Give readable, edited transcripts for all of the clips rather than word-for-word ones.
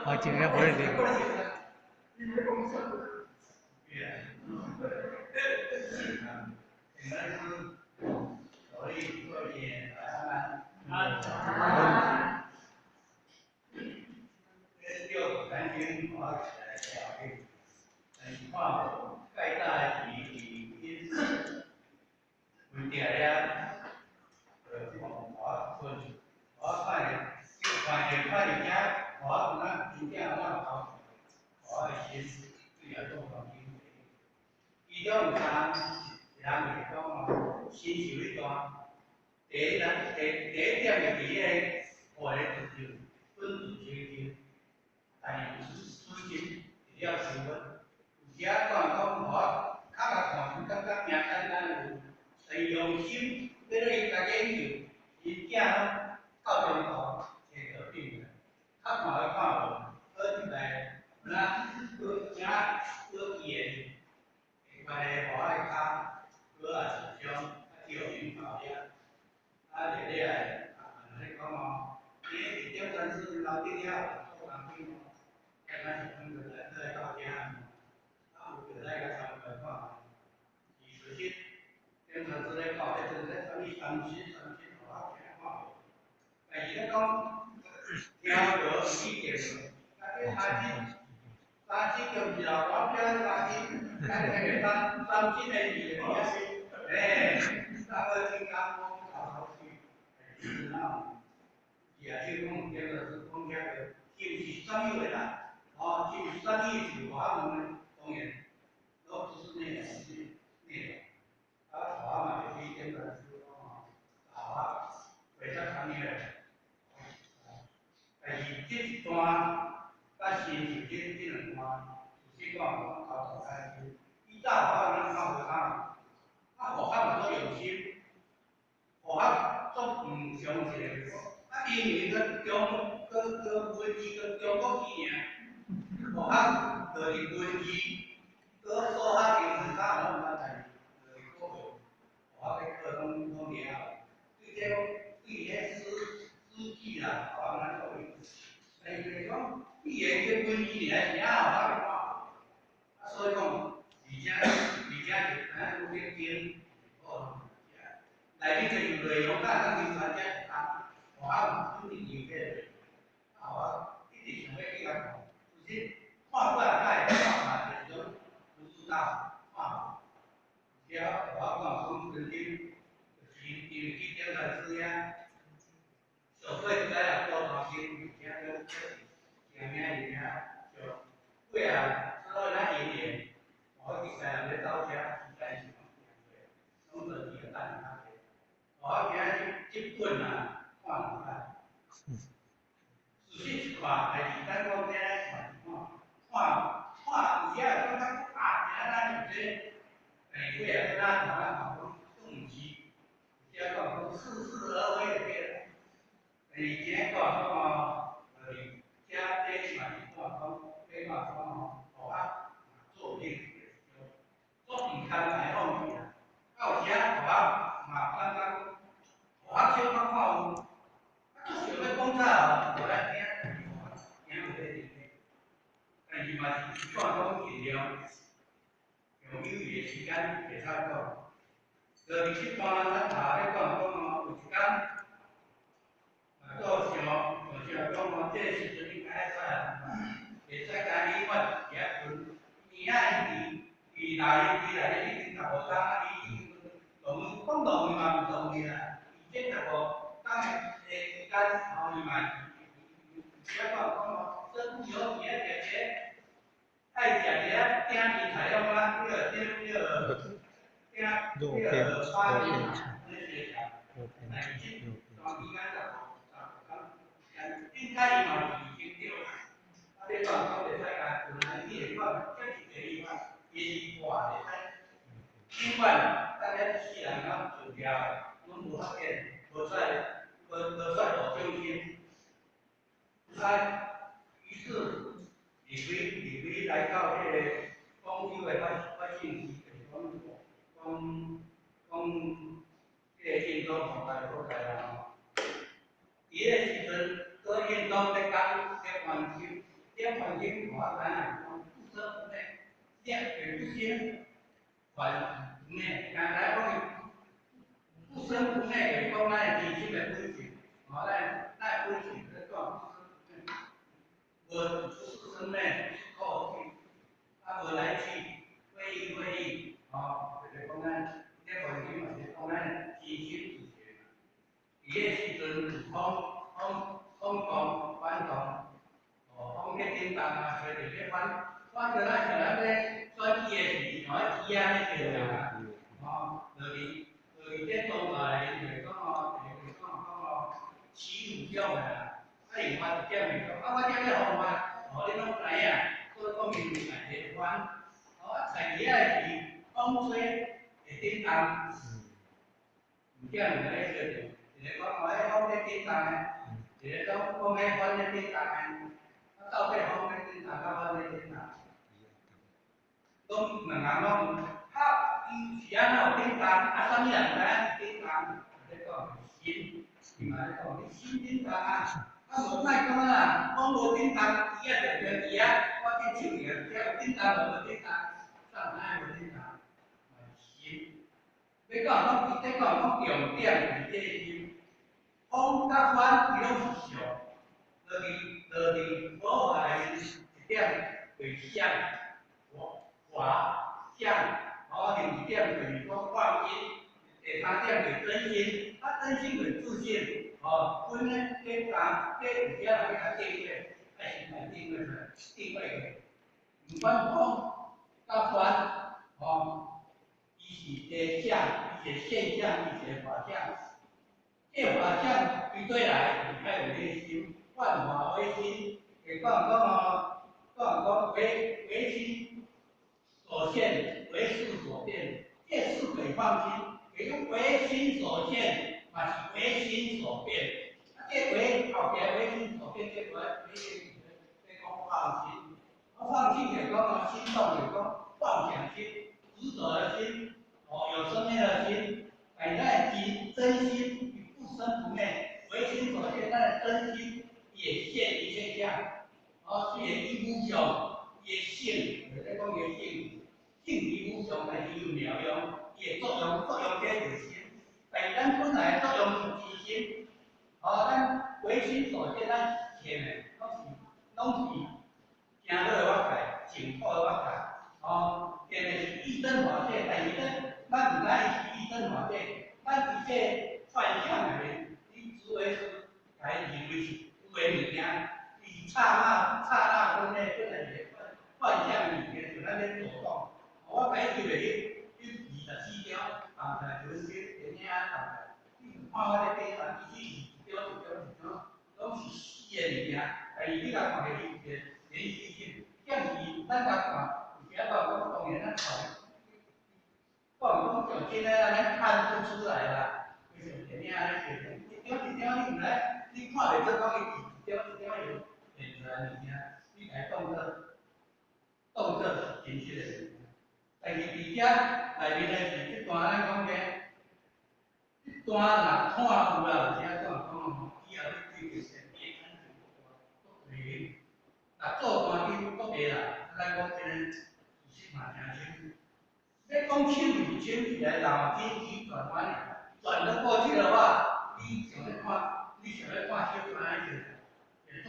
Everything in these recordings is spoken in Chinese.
哦，今天不是这个。问题啊，我看见看人家，我那真正我头，我的心对啊，做到经济，伊种有三，人袂讲哦，心受迄段，第一点就是迄个活的自由，稳住经济，但是资金也要成本，有些讲我较甲看，感觉命简单有，但是用心，要你家研究，伊囝拢到中途。个病人，他看会看无，好进来，那个正个言，关系互我较，个也是种叫人搞了，啊，日日来，你讲哦，你点算是老弟了，做工兵，该咱是分个来来到家，啊，有个来个参观看，其实点算是来搞，迄阵在什么30好看看，但是咧讲。听无意见，三斤就是老光标三斤，那个三斤的鱼的呀，那个金刚公跑去，是那种，也就讲这个是讲这个，就是生意啦，哦，就是生意是华文当然，都不是那种内容，啊，华嘛就是这个是哦，啊，为啥生意嘞？但是这一段，甲新受这两段，是讲我头开始，伊早我咱较无通，啊，学校嘛做用心，学校做唔详细，啊，因为个文字个中国字尔，学校就是文字，个数学英文啥拢毋捌，但是就是国语，学校的课拢了，对这对迄书记啦，学校咱做用。但是讲语言跟文字尔是好看，所以讲，而且就有点哦，内面就有内容，咱宣传者是讲，学校肯定有这个，啊，一直想要去甲讲，就是看过来咱会看嘛，就是讲不知道看，而且学校讲曾经，就是因为去调查资料，社会在也多关心，而且都。名名就过啊，所以咱演员，我一世人咧走车，实在是拢是伊个等下个。我今日本啊，看唔看？仔细一看，但是咱讲这看，有些讲咱大只咱有些，过啊，咱台湾讲讲更是，有些讲似是而非的对了。以前讲哦。家这嘛是讲讲，比方讲哦，学校做练做唔堪来放弃啊。到时啊，学校嘛反讲，学校小可看有，啊，做想要讲啥哦，无来听袂得听。但是嘛是看讲尽量用有余的时间会使讲。就是这段咱查咧讲讲哦，有一天。做想讲哦，这时阵应该会使甲医院也分，年仔伊内已经15天，伊已经讲容易嘛唔容易啦，这15天的时间后伊嘛，只讲哦，身体有几个节，爱食一点点菜了嘛，花莲那些菜，但是当应该应该伊嘛是已经对啦，啊，你讲袂使甲本来你会讲，这是第一款，伊是活的，尽管大家世人讲做了，拢无发现，无出大中心，于是离开来到迄个广州的百姓时，讲迄个印度皇帝所在啦。伊个时阵，个印度在讲在关心，点环境我咱啊，不生不灭，点对不生，环不灭，刚才讲不生不灭，讲咱自己的本性，哦，咱本性在讲不生不灭，我不是生灭，不是过去，啊，无来去，会意，哦，就是讲咱点环境嘛，就是讲咱自心自觉。伊个时阵风反动，哦，风咧叮当啊，随着咧反着咱像咱咧转机个时，像迄机啊咧叫啊，哦，就是这动作来，就是讲哦，就是讲起舞种个啦，啊，另外一点就是讲，啊，我这个方法，哦，你拢知影，所以讲明白这款，哦，啊，采叶个时，风吹会叮当，唔惊人咧叫着。一个讲我迄风咧叮当诶，一个讲风咧反咧叮当诶，啊到底风咧叮当甲反咧叮当，拢两人拢哈，伊是安怎有叮当，啊啥物人知影是叮当？咧讲心，是嘛咧讲你心叮当啊，啊无莫讲啊，风无叮当，伊啊着着伊啊，我去唱伊啊，只有叮当无叮当，啥物无叮当？心，要讲讲，即讲讲重点是这心。风甲反伊拢是相，就是佛法来一点为相，法相，另一点就是讲放心，第三点就是真心，真心就是自信，阮咧这讲这有些人甲定位，爱先来定位出来，定位个，唔管风甲反，伊是个相，伊是现象，伊是法相。这法相对对来，你看有内心，万法唯心，给讲唯心所现，唯事所变，这是可以放心。也就唯心所现，嘛是唯心所变。这唯后边唯心所变，这唯心这讲放心。放心就讲心动就讲妄想心、执着的心，有生命的心，乃在真心。不生不灭，唯心所现，咱的真心也现一现象。虽然伊无常，伊的性，就在讲伊的性，性伊无常，但是有妙用，伊的作用皆是心。但是咱本来作用是自心，咱唯心所现，咱现的拢是行路的法界，净土的法界。现的是一真法界，但是咱唔知是一真法界，咱伫这。幻象里面，你只为是来认为是有诶物件，伊是刹那分内本来是幻象里面，就咱咧做讲。我解释咧，你24条，放在就是点点啊，你看我咧底下，伊是一条，拢是死诶物件，但是你来看下伊是连续性，这样是咱来看，有时啊当然咱看，讲真诶，咱看不出来啦。就是点点啊，一点你唔来，你看袂出讲伊一点有现出来物件，你来动作是真实的物件。但是伫遮内面的是这段咱讲嘅，这段若看有啦，有啥怎讲？以后你对着神别看就不对。若做单去不对啦，咱讲真个其实嘛真清楚。要讲清是清起来，然后天机转弯了。转得过去的话，你想要看小船也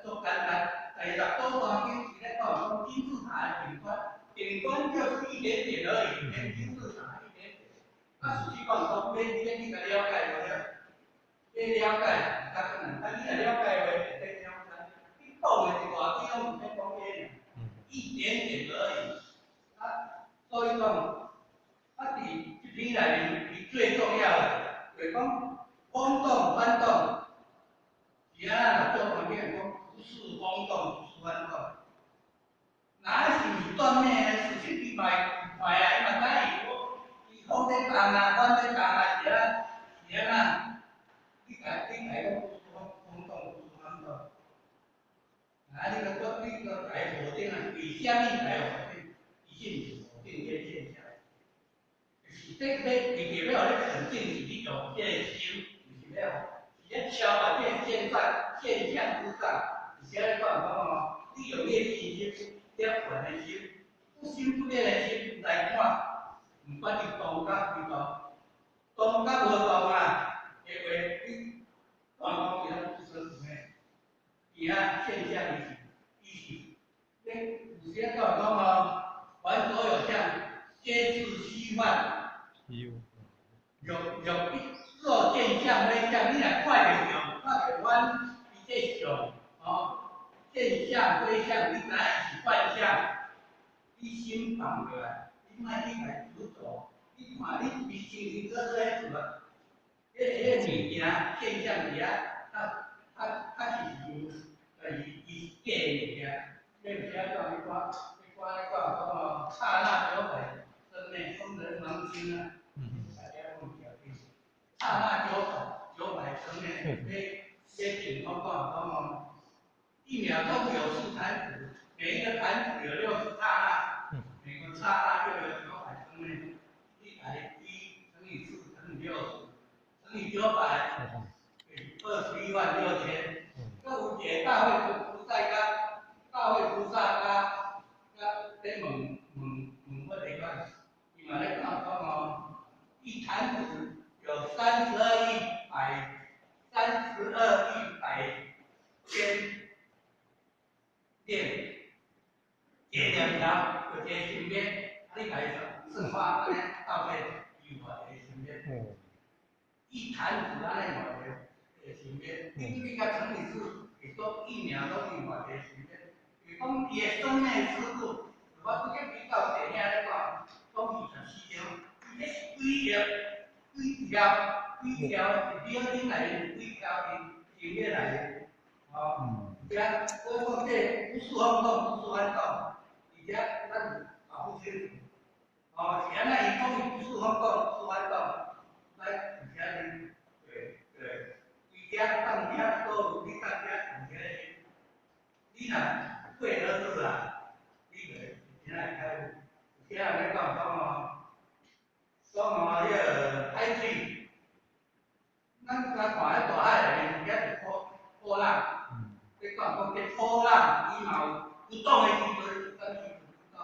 做简单。但是若多单经是咧讲金字塔的顶端就是一点点而已，连金字塔一点点。实际讲免你个了解无了，你了解较可能，你若了解话会更了解。你讲的一大堆拢唔免讲这，一点点而已。所以讲，伫一篇内面，伊最重要的就是讲风动翻动，是安怎做环境讲不是风动，不是翻动。哪是断灭呢？事情伊卖啊，伊嘛知伊风在动啊，翻在动啊，是安怎？你讲不是风动，不是翻动。你个来否定啊？为虾米来否定？一定是否定这现象。这你要咧肯定是你用这个心，是要是咧敲把这现象之上，而且咧讲，你有心不变的心来看，唔管是动甲非动，动甲无动啊，的话，你断讲伊拢不生不灭，伊啊现象伊有些讲哦，凡所有相，皆是虚幻。若见相非相，你若看着阮伊这相哦，见相非相，你知影是幻相，你心放落来，你莫去来执着，你看你微心你做做迄做啊，迄物件现象物啊，较是伊假物件，这物件讲你讲讲刹那交会，生灭风人盲心啊，大家讲刹那九百生灭，这简单讲一秒钟有4弹指，每一个弹指有60刹那，每个刹那又有900生灭，1乘以4乘以60乘以900，216000。这有一个大会菩萨在问我这个，伊嘛咧讲一弹指有32亿百千念，这2条就这身边，你家算法安尼到尾有偌个身边，一弹指安尼偌个身边，你甲乘以4，会讲1秒钟有偌个身边，是讲伊的生命速度，我拄则比较电影咧讲24张，伊这是几条是秒钟来的，几条是几秒来的，对啊，我讲这不是反动，不是反动，而且咱搞不清楚，是安尼伊讲伊不是反动，是反动，咱而且对，规只当遮都你当遮而且你若配合住啦，你袂真爱开悟。有些人咧讲迄个海水，咱看迄大海内面，遐是波浪。你讲这波浪，伊嘛有不动的时阵，咱是不动；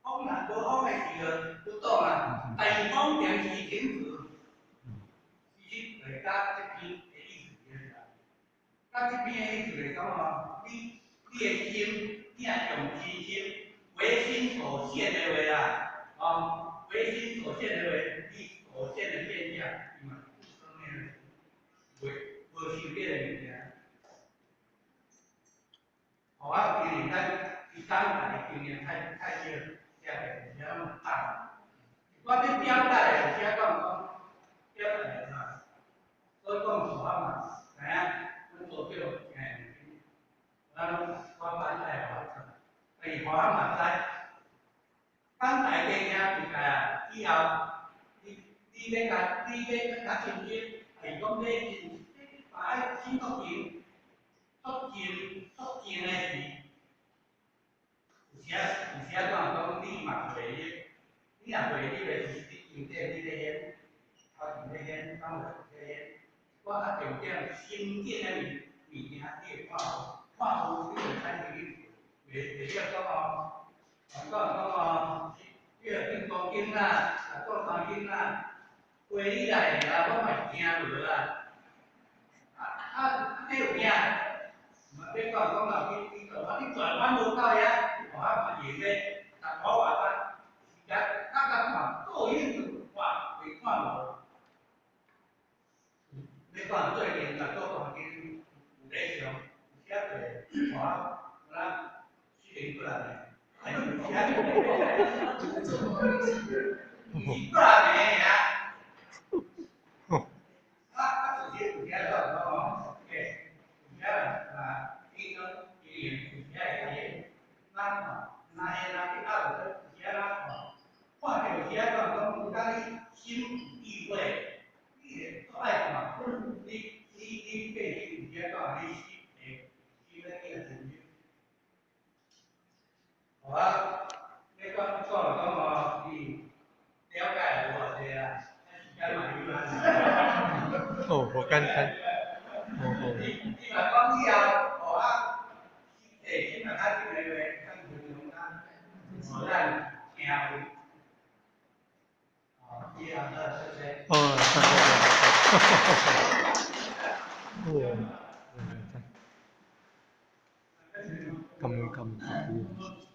风若无风的时阵不动啊。但是风定时停止，其实就甲这篇的意思是啥？甲这篇的意思是讲你的心，你若用真心，唯心所现的话啊，唯心所现的话，你所现的现象，伊嘛不生灭的，无受变的物件。我今年咱经验太少，遮个遮么大。我要表达的有些表达的啥？所以讲我嘛，阮做叫我反爱华生，所以华嘛知，当大家听就个以后，你要甲真心，是讲把心作静。足静的是，有时讲你嘛袂哩，你若袂哩的是你咧演，头前咧演，当下咧演。我重点心境的物件，你会看有你就产生袂了讲这个运动经啦，做三经啦，回你来啦，我嘛惊落啦。这有影。别讲啦，你转弯路到呀，我嘛认咧，但我话咱时间看做运动哇，会看无。你讲最近做当今有咧上，有些对咱水平不然咧，还有些不然咧呀，直接有些讲伊讲伊有些会那去拗着，有些看到有些讲你心有意味，你做爱看，你变成有些讲你心咧变成就，好啊，你讲你了解我这啊，干嘛有啦？哦，我刚。你嘛讲以后，先嘛较少个，较常用咱，咱哦，看这个，哦，cầm cầm cầm